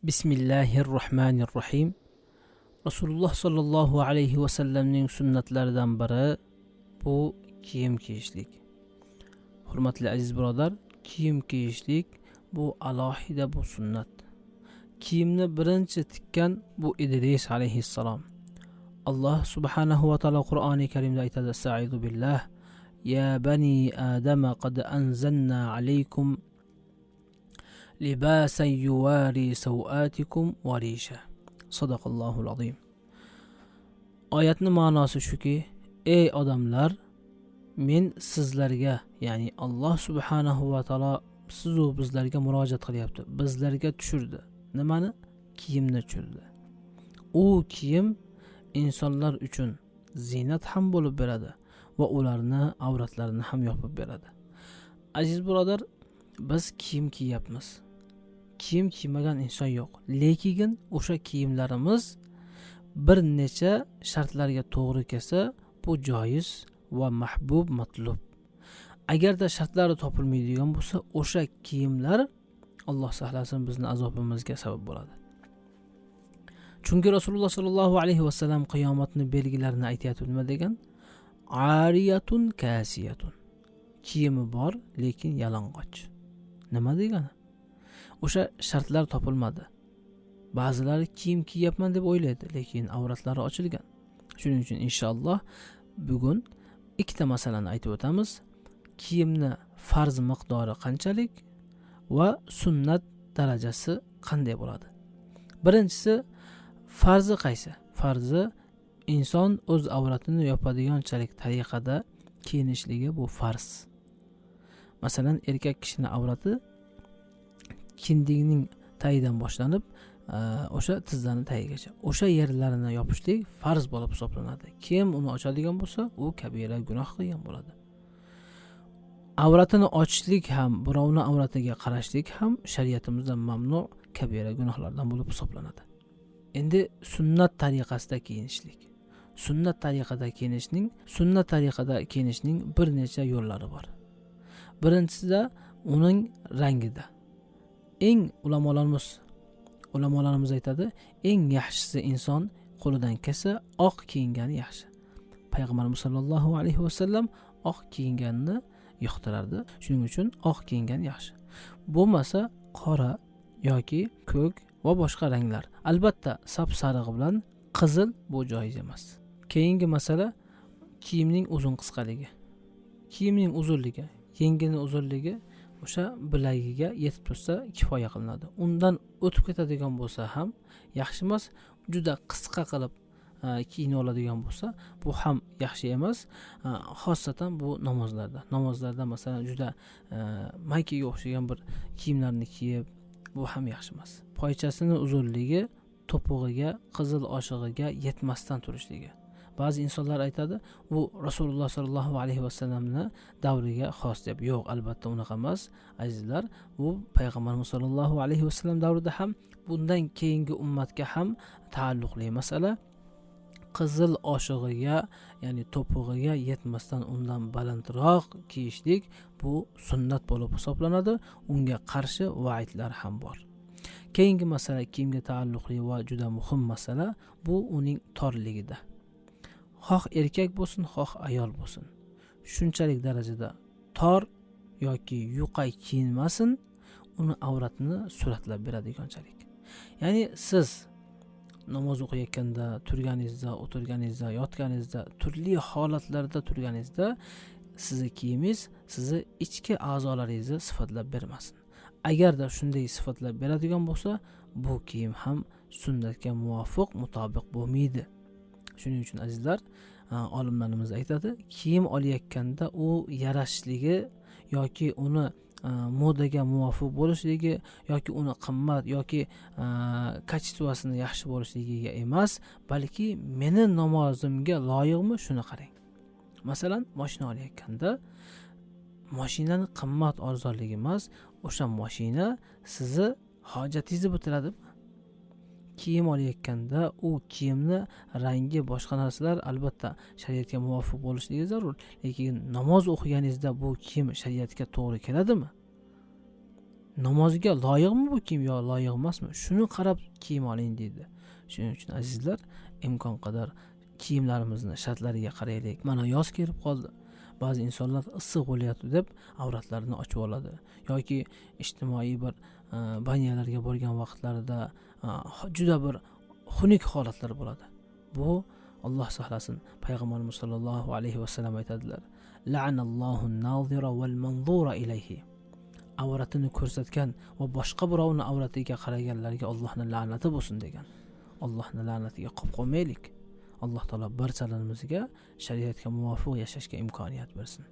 Bismillahirrohmanirrohim. Rasululloh sollallohu alayhi vasallamning sunnatlaridan biri bu kiyim kiyishlik. Hurmatli aziz birodar, kiyim kiyishlik bu alohida bu sunnat. Kiyimni birinchi tikkan bu Idris alayhissalom. Alloh subhanahu va taolo Qur'oni Karimda aytadi: "Sa'idu billah, ya bani adama qad anzalna alaykum libasan yuwari sawatikum wa risha." Sadaqallohul azim. Oyatning ma'nosi shuki, ey odamlar, men sizlarga, ya'ni Alloh subhanahu va taolo siz va bizlarga murojaat qilyapti. Bizlarga tushirdi. Nimani? Kiyimni tushirdi. U kiyim insonlar uchun zinat ham bo'lib beradi va ularni avratlarini ham yopib beradi. Aziz birodar, biz kiyim kiyapmiz. Kiyim kiymagan inson yo'q. Lekin o'sha kiyimlarimiz bir necha shartlarga to'g'ri kelsa, bu joiz va mahbub, matlub. Agarda shartlari topilmaydigan bo'lsa, o'sha kiyimlar Alloh saqlasin bizni azobimizga sabab bo'ladi. Chunki Rasululloh sollallohu alayhi vasallam qiyomatni belgilarini aytayotib nima degan? Ariyatun kasiyatun. Kiyimi bor, lekin yalang'och. Nima degani? O'sha shartlar topilmadi. Ba'zilari kiyim kiyapman deb o'ylaydi, lekin avratlari ochilgan. Shuning uchun inshaalloh bugun ikkita masalani aytib o'tamiz. Kiyimni farz miqdori qanchalik va sunnat darajasi qanday bo'ladi? Birinchisi, farzi qaysi? Farzi inson o'z avratini yopadiganchalik tariqada kiyinishligi bu farz. Masalan, erkak kishining avrati kindigning tagidan boshlanib, o'sha tizzani tagigacha. O'sha yerlarini yopishlik farz bo'lib hisoblanadi. Kim uni ochadigan bo'lsa, u kabira gunoh qilgan bo'ladi. Avratini ochishlik ham, birovning avratiga qarashlik ham shariatimizda mamnu, kabira gunohlardan bo'lib hisoblanadi. Endi sunnat tariqasida kiyinishlik. Sunnat tariqada kiyinishning bir necha yo'llari bor. Birinchisida uning rangida. Eng ulamolarimiz aytadi, eng yaxshisi inson qo'lidan kelsa oq kiyingani yaxshi. Payg'ambarimiz sollallohu alayhi vasallam oq kiyinganni yoqtirardi. Shuning uchun oq kiyingan yaxshi. Bo'lmasa qora yoki ko'k va boshqa ranglar. Albatta, sap-sariq bilan qizil bu joiz emas. Keyingi masala kiyimning uzun qisqaligi. Kiyimning uzunligi, yengining uzunligi o'sha bilagiga yetib tursa kifoya qilinadi. Undan o'tib ketadigan bo'lsa ham yaxshi emas. Juda qisqa qilib kiyinib oladigan bo'lsa, bu ham yaxshi emas. Xossatan bu namozlarda masalan juda maykaga o'xshagan bir kiyimlarni kiyib, bu ham yaxshi emas. Poychasining uzunligi to'pig'iga, qizil oshig'iga yetmasdan turishligi. Ba'zi insonlar aytadi, bu Rasululloh sollallohu alayhi vasallamni davriga xos deb. Yo'q, albatta unaqa emas. Azizlar, bu payg'ambarimiz sollallohu alayhi vasallam davrida ham, bundan keyingi ummatga ham taalluqli masala. Qizil oshig'iga, ya'ni to'pig'iga yetmasdan undan balandroq kiyishlik bu sunnat bo'lib hisoblanadi. Unga qarshi va'idlar ham bor. Keyingi masala kiyimga taalluqli va juda muhim masala, bu uning torligida. Xoh erkak bo'lsin, xoh ayol bo'lsin, shunchalik darajada tor yoki yuqay kiyinmasin, uni avratini suratlab beradiganchalik. Ya'ni siz namoz o'qiyotganda, turganingizda, o'tirganingizda, yotganingizda, turli holatlarda turganingizda sizni kiyimingiz sizni ichki a'zolaringizni sifatlab bermasin. Agarda shunday sifatlab beradigan bo'lsa, bu kiyim ham sunnatga muvofiq, mutobiq bo'lmaydi. Shuning uchun azizlar, olimlarimiz aytadi, kiyim olayotganda u yarashishligi yoki uni modaga muvofiq bo'lishligi yoki uni qimmat yoki kачествосini yaxshi bo'lishligiga emas, balki meni namozimga loyiqmi shuni qarang. Masalan, mashina olayotganda mashinaning qimmat arzonligi emas, o'sha mashina sizni hojatingizni bitiradi. Kiyim olayotganda u kiyimni rangi, boshqa narsalar albatta shariatga muvofiq bo'lishligi zarur. Lekin namoz o'qiganingizda bu kiyim shariatga to'g'ri keladimi? namozga loyiqmi bu kiyim yo loyiq emasmi, shuni qarab kiyim oling deydi. Shuning uchun azizlar, imkon qadar kiyimlarimizni shartlariga qaraylik. Mana yoz kelib qoldi. Ba'zi insonlar issiq bo'lyapti deb avratlarini ochib oladi yoki ijtimoiy bir banyalarga borgan vaqtlarida juda bir xunuk holatlar bo'ladi. Bu Alloh saqlasin. Payg'ambarimiz sollallohu alayhi vasallam aytadilar: "La'anallohu an-nazira wal manzura ilayhi." Avratini ko'rsatgan va boshqa birovning avratiga qaraganlarga Allohning la'nati bo'lsin degan. Allohning la'natiga qolib qolmaylik. Alloh taolo barchalarimizga shariatga muvofiq yashashga imkoniyat bersin.